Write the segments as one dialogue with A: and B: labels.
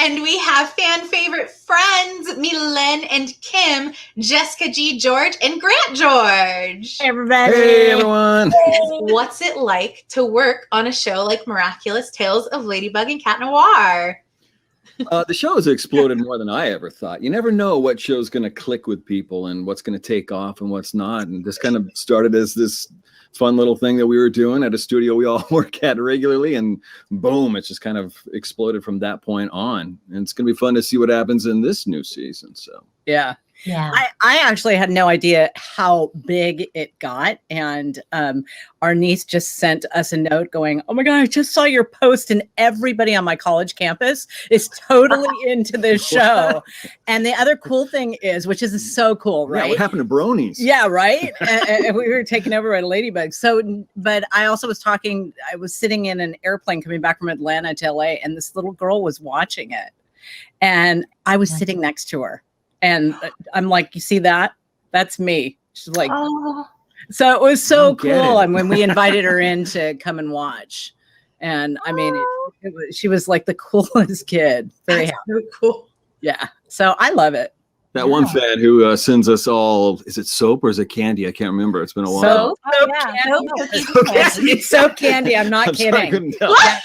A: And we have fan favorite friends, Mylene and Kim, Jessica G. George, and Grant George.
B: Hey, everybody.
C: Hey, everyone.
A: What's it like to work on a show like Miraculous Tales of Ladybug and Cat Noir?
C: The show has exploded more than I ever thought. You never know what show's going to click with people and what's going to take off and what's not. And this kind of started as this fun little thing that we were doing at a studio we all work at regularly. And boom, it's just kind of exploded from that point on. And it's going to be fun to see what happens in this new season. So,
B: yeah.
A: Yeah.
B: I actually had no idea how big it got. And our niece just sent us a note going, oh my God, I just saw your post and everybody on my college campus is totally into this show. And the other cool thing is, which is so cool, right?
C: Yeah, what happened to Bronies?
B: Yeah, right. And we were taken over by Ladybug. So, but I also was I was sitting in an airplane coming back from Atlanta to LA, and this little girl was watching it. And I was sitting next to her. And I'm like, you see that? That's me. She's like, oh. So it was so cool. And when we invited her in to come and watch, and I mean, she was like the coolest kid. Very happy.
A: So cool.
B: Yeah. So I love it.
C: That one fan who sends us all, is it soap or is it candy? I can't remember. It's been a while.
B: It's soap candy. I'm not kidding.
C: Sorry, I couldn't tell.
B: Yeah,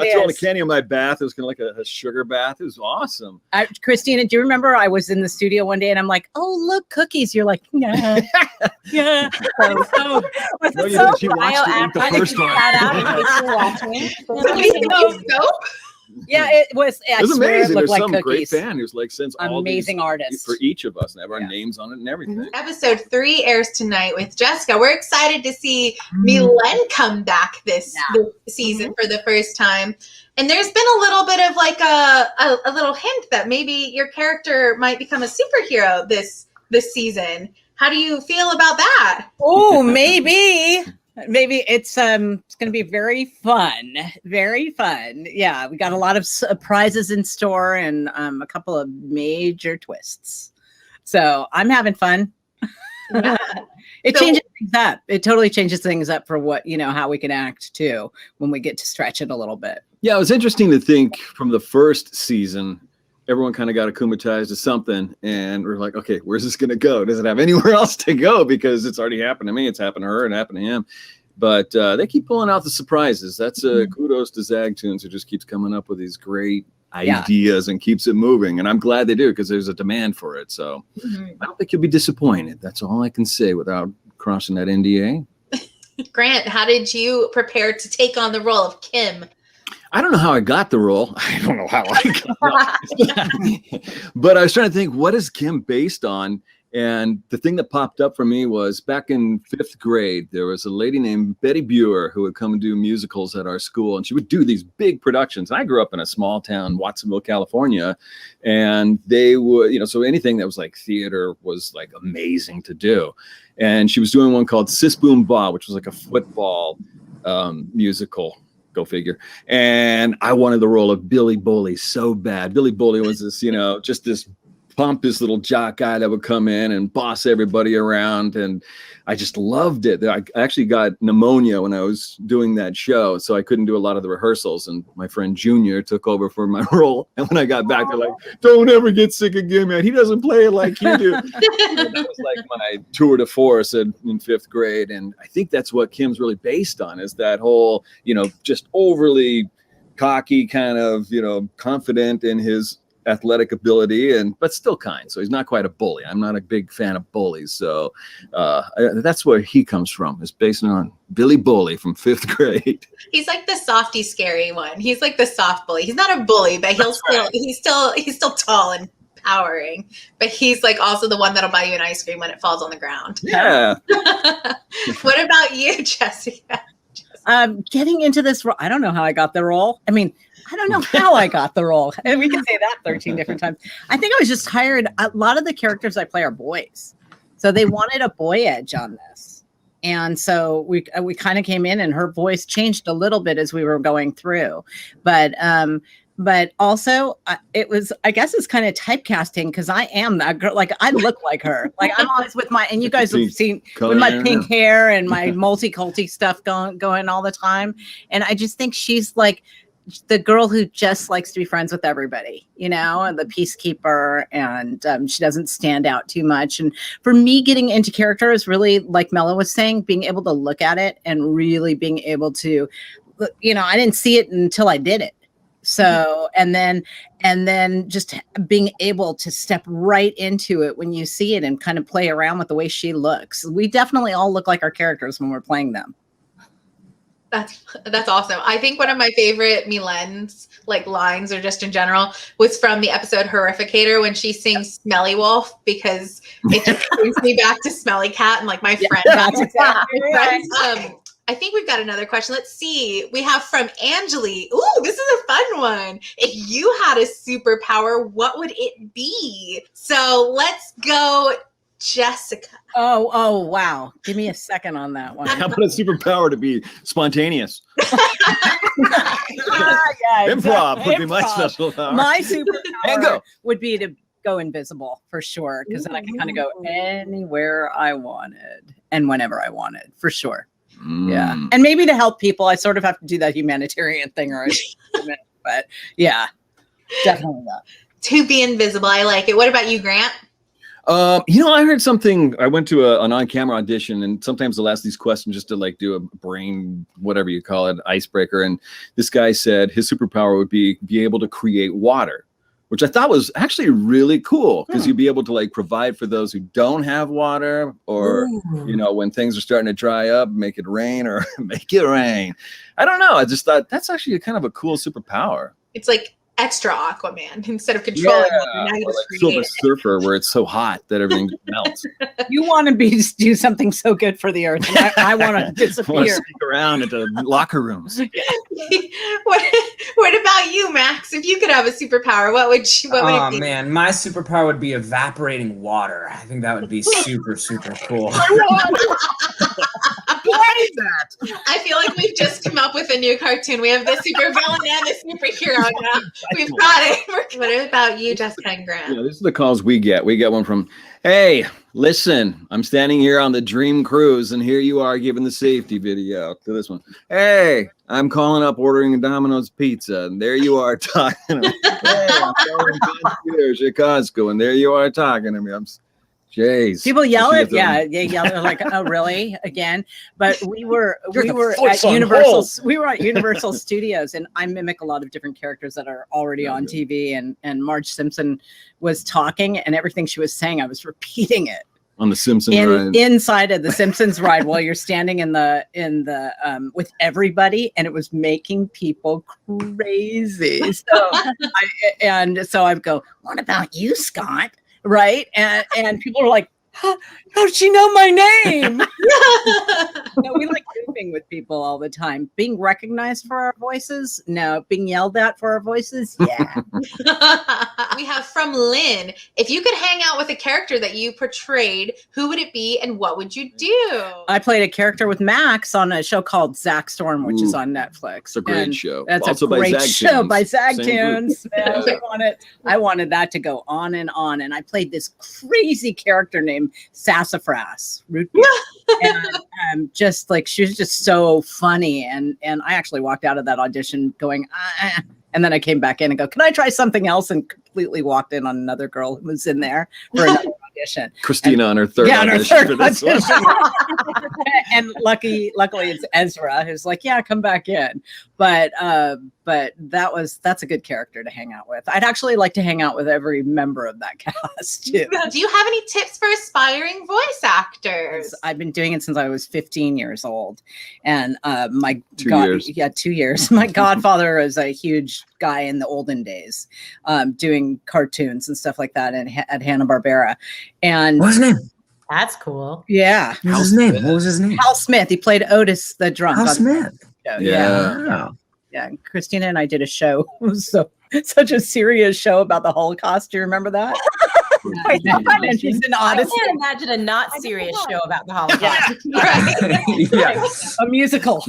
C: I threw all the candy in my bath. It was kind of like a sugar bath. It was awesome.
B: Christina, do you remember I was in the studio one day and I'm like, oh, look, cookies. You're like, yeah. Yeah.
C: She watched it the first time.
B: Yeah, it was.
C: It was amazing. There's
B: like
C: some
B: cookies.
C: Great fan who's like sends all
B: amazing artists
C: for each of us and have our names on it and everything.
A: Episode 3 airs tonight with Jessica. We're excited to see Mylene come back this season for the first time. And there's been a little bit of like a little hint that maybe your character might become a superhero this season. How do you feel about that?
B: Oh, maybe. Maybe it's going to be very fun. Very fun. Yeah, we got a lot of surprises in store and a couple of major twists. So I'm having fun. It changes things up. It totally changes things up for what, how we can act too when we get to stretch it a little bit.
C: Yeah, it was interesting to think from the first season, everyone kind of got akumatized to something and we're like, okay, where's this going to go? Does it have anywhere else to go? Because it's already happened to me. It's happened to her and happened to him. But they keep pulling out the surprises. That's kudos to Zagtoons, who just keeps coming up with these great ideas and keeps it moving. And I'm glad they do because there's a demand for it. So I don't think you'll be disappointed. That's all I can say without crossing that NDA.
A: Grant, how did you prepare to take on the role of Kim?
C: I don't know how I got the role. I don't know how I got it. But I was trying to think, what is Kim based on? And the thing that popped up for me was back in 5th grade, there was a lady named Betty Buer who would come and do musicals at our school. And she would do these big productions. And I grew up in a small town, Watsonville, California. And they would, so anything that was like theater was like amazing to do. And she was doing one called Sis Boom Ba, which was like a football musical. Go figure. And I wanted the role of Billy Bully so bad. Billy Bully was this, just this pompous little jock guy that would come in and boss everybody around. And I just loved it. I actually got pneumonia when I was doing that show, so I couldn't do a lot of the rehearsals. And my friend Junior took over for my role. And when I got back, they're like, don't ever get sick again, man. He doesn't play it like you do. That was like my tour de force in 5th grade. And I think that's what Kim's really based on, is that whole, just overly cocky kind of, confident in his athletic ability but still kind. So he's not quite a bully. I'm not a big fan of bullies. So that's where he comes from. It's based on Billy Bully from 5th grade.
A: He's like the softy scary one. He's like the soft bully. He's not a bully, but he's still tall and powering. But he's like also the one that'll buy you an ice cream when it falls on the ground.
C: Yeah.
A: What about you, Jessica?
B: Getting into this role, I don't know how I got the role. I mean, I don't know how I got the role. And we can say that 13 different times. I think I was just tired. A lot of the characters I play are boys. So they wanted a boy edge on this. And so we kind of came in and her voice changed a little bit as we were going through. But also it was, I guess it's kind of typecasting because I am that girl. Like I look like her. Like I'm always with and you guys have seen with my pink hair and my multi-culty stuff going all the time. And I just think she's like the girl who just likes to be friends with everybody, you know, and the peacekeeper, and she doesn't stand out too much. And for me, getting into character is really, like Mela was saying, being able to look at it and really being able to, you know, I didn't see it until I did it. So, and then just being able to step right into it when you see it and kind of play around with the way she looks. We definitely all look like our characters when we're playing them.
A: That's awesome. I think one of my favorite Mylene's like lines, or just in general, was from the episode Horrificator when she sings "Smelly Wolf," because it just brings me back to Smelly Cat and like my friend.
B: That's exactly right.
A: I think we've got another question. Let's see. We have from Angeli. Ooh, this is a fun one. If you had a superpower, what would it be? So let's go, Jessica.
B: Oh, wow. Give me a second on that one.
C: How about a superpower to be spontaneous?
B: Yeah,
C: Improv would be my special power.
B: My superpower would be to go invisible for sure, because then I can kind of go anywhere I wanted and whenever I wanted, for sure. Yeah. And maybe to help people. I sort of have to do that humanitarian thing, or but yeah, definitely not.
A: To be invisible. I like it. What about you, Grant?
C: You know, I heard something. I went to an on-camera audition, and sometimes they'll ask these questions just to like do a brain, whatever you call it, icebreaker. And this guy said his superpower would be able to create water, which I thought was actually really cool, because you'd be able to like provide for those who don't have water, or, you know, when things are starting to dry up, make it rain or make it rain. I don't know. I just thought that's actually kind of a cool superpower.
A: It's like extra Aquaman instead of controlling water. Now you just create
C: Silver Surfer, where it's so hot that everything melts.
B: You want to do something so good for the earth. I want to disappear.
C: I want to sneak around into locker rooms.
A: What about you, Max? If you could have a superpower, what would it be?
D: Oh man, my superpower would be evaporating water. I think that would be super, super cool.
C: Why is that?
A: I feel like we've just come up with a new cartoon. We have the supervillain and the superhero now. We've got it. What about you, Jessica and Grant?
C: Yeah, these are the calls we get. We get one from, hey, listen, I'm standing here on the Dream Cruise, and here you are giving the safety video to this one. Hey, I'm calling up ordering a Domino's pizza, and there you are talking to me. Hey, I'm calling concierge at Costco, and there you are talking to me. Jeez.
B: People yell it, yeah, they yell it like, "Oh, really?" Again. But we were at Universal. We were at Universal Studios, and I mimic a lot of different characters that are already on TV. And Marge Simpson was talking, and everything she was saying, I was repeating it
C: on the Simpsons ride.
B: Inside of the Simpsons ride, while you're standing in the with everybody, and it was making people crazy. So so I'd go, "What about you, Scott?" Right. And people are like, how did she know my name? No, we like goofing with people all the time. Being recognized for our voices? No. Being yelled at for our voices? Yeah.
A: We have from Lynn. If you could hang out with a character that you portrayed, who would it be and what would you do?
B: I played a charter with Max on a show called Zach Storm, which is on Netflix.
C: It's a great show.
B: That's
C: also
B: a great show by Zag
C: Tunes.
B: I wanted that to go on. And I played this crazy character named Sassafras, root beer. And just like, she was just so funny. And I actually walked out of that audition going, and then I came back in and go, can I try something else? And completely walked in on another girl who was in there for another audition.
C: Christina on her third audition for this one.
B: And luckily it's Ezra who's like, yeah, come back in. But that's a good character to hang out with. I'd actually like to hang out with every member of that cast too.
A: Do you have any tips for aspiring voice actors?
B: I've been doing it since I was 15 years old. And my
C: 2 years.
B: Yeah, 2 years. My godfather was a huge guy in the olden days, doing cartoons and stuff like that at Hanna-Barbera. And
D: what's his name?
E: That's cool.
B: Yeah.
D: What was his name?
B: Hal Smith. He played Otis the drunk.
D: Hal Smith.
B: Yeah. And Christina and I did a show. It was such a serious show about the Holocaust. Do you remember that? And she's an Odyssey.
E: I can't imagine a not serious show about the Holocaust.
D: Yeah.
B: A musical.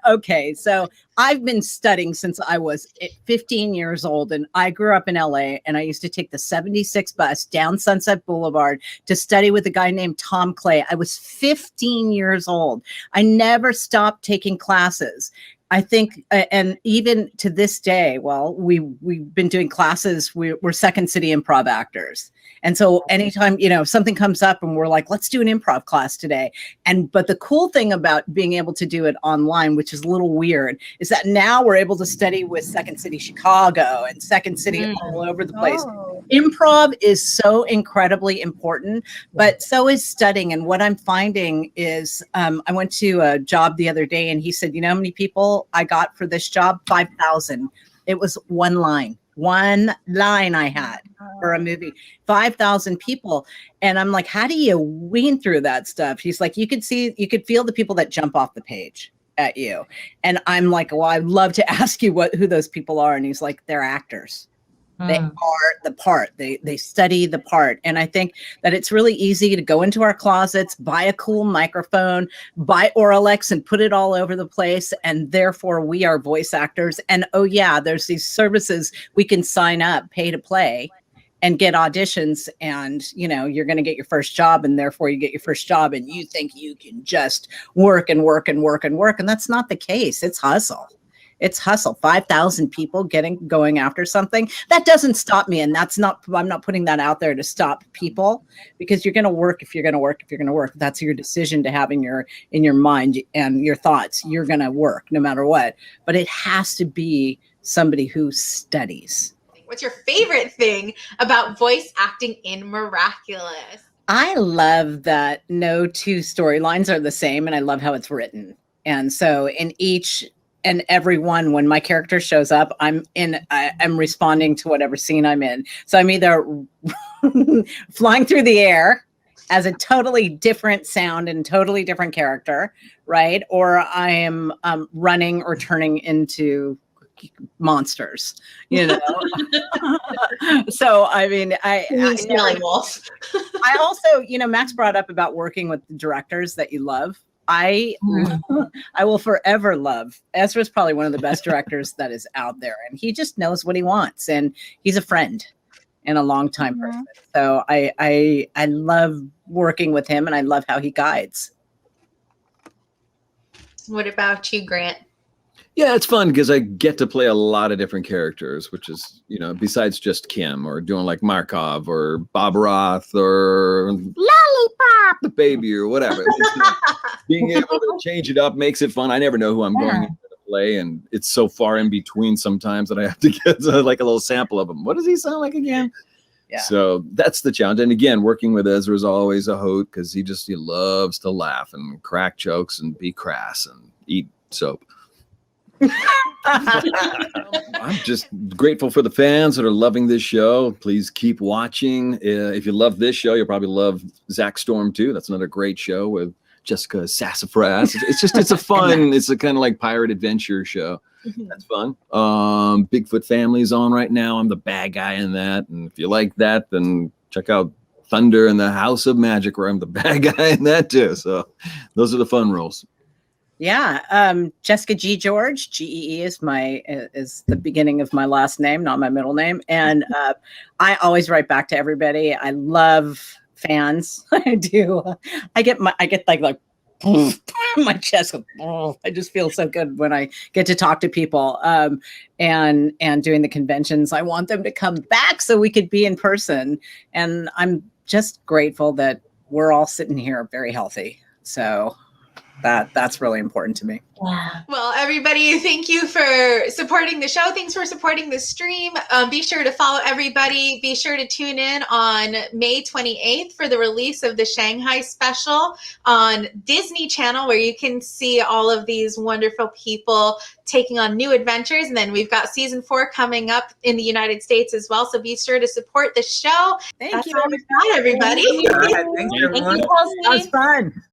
B: Okay, so I've been studying since I was 15 years old, and I grew up in LA, and I used to take the 76 bus down Sunset Boulevard to study with a guy named Tom Clay. I was 15 years old. I never stopped taking classes. I think, and even to this day, well, we've been doing classes. We're Second City improv actors, and so anytime something comes up, and we're like, let's do an improv class today. But the cool thing about being able to do it online, which is a little weird, is that now we're able to study with Second City Chicago and Second City all over the place. Improv is so incredibly important, but so is studying. And what I'm finding is, I went to a job the other day, and he said, you know how many people I got for this job? 5,000. It was one line I had for a movie, 5,000 people. And I'm like, how do you wean through that stuff? He's like, you could feel the people that jump off the page at you. And I'm like, well, I'd love to ask you who those people are. And he's like, they're actors. They are the part. They study the part. And I think that it's really easy to go into our closets, buy a cool microphone, buy Oralex and put it all over the place. And therefore we are voice actors. And oh yeah, there's these services we can sign up, pay to play, and get auditions. And you're going to get your first job, and therefore you get your first job and you think you can just work and work and work and work. And that's not the case. It's hustle. It's hustle. 5,000 people going after something. That doesn't stop me. And I'm not putting that out there to stop people, because you're going to work if you're going to work. If you're going to work, that's your decision to have in your mind and your thoughts. You're going to work no matter what. But it has to be somebody who studies.
A: What's your favorite thing about voice acting in Miraculous?
B: I love that no two storylines are the same, and I love how it's written. And so in each and every one, when my character shows up, I'm responding to whatever scene I'm in. So I'm either flying through the air as a totally different sound and totally different character, right? Or I am running or turning into monsters, So I mean, I also, Max brought up about working with directors that you love. I will forever love. Ezra's probably one of the best directors that is out there, and he just knows what he wants, and he's a friend and a longtime person. So I love working with him, and I love how he guides.
A: What about you, Grant?
C: Yeah, it's fun because I get to play a lot of different characters, which is, besides just Kim, or doing like Markov or Bob Roth or Lollipop the Baby or whatever. Being able to change it up makes it fun. I never know who I'm going to play, and it's so far in between sometimes that I have to get like a little sample of him. What does he sound like again? Yeah. So that's the challenge. And again, working with Ezra is always a hoot, because he loves to laugh and crack jokes and be crass and eat soap. I'm just grateful for the fans that are loving this show. Please keep watching. If you love this show, you'll probably love Zach Storm too. That's another great show with Jessica Sassafras. It's a fun, it's a kind of like pirate adventure show. That's fun. Bigfoot Family's on right now. I'm the bad guy in that. And if you like that, then check out Thunder and the House of Magic, where I'm the bad guy in that too. So those are the fun roles.
B: Yeah. Jessica G. George, GEE is the beginning of my last name, not my middle name. And I always write back to everybody. I love fans. I do. I get like my chest. I just feel so good when I get to talk to people and doing the conventions. I want them to come back so we could be in person. And I'm just grateful that we're all sitting here very healthy. So that's really important to me.
E: Yeah.
A: Well, everybody, thank you for supporting the show. Thanks for supporting the stream. Be sure to follow everybody. Be sure to tune in on May 28th for the release of the Shanghai special on Disney Channel, where you can see all of these wonderful people taking on new adventures. And then we've got season 4 coming up in the United States as well. So be sure to support the show.
B: Thank you.
A: All we've got, everybody.
D: All right, thank you, everyone.
E: Thank you, Kelsey.
B: That was fun.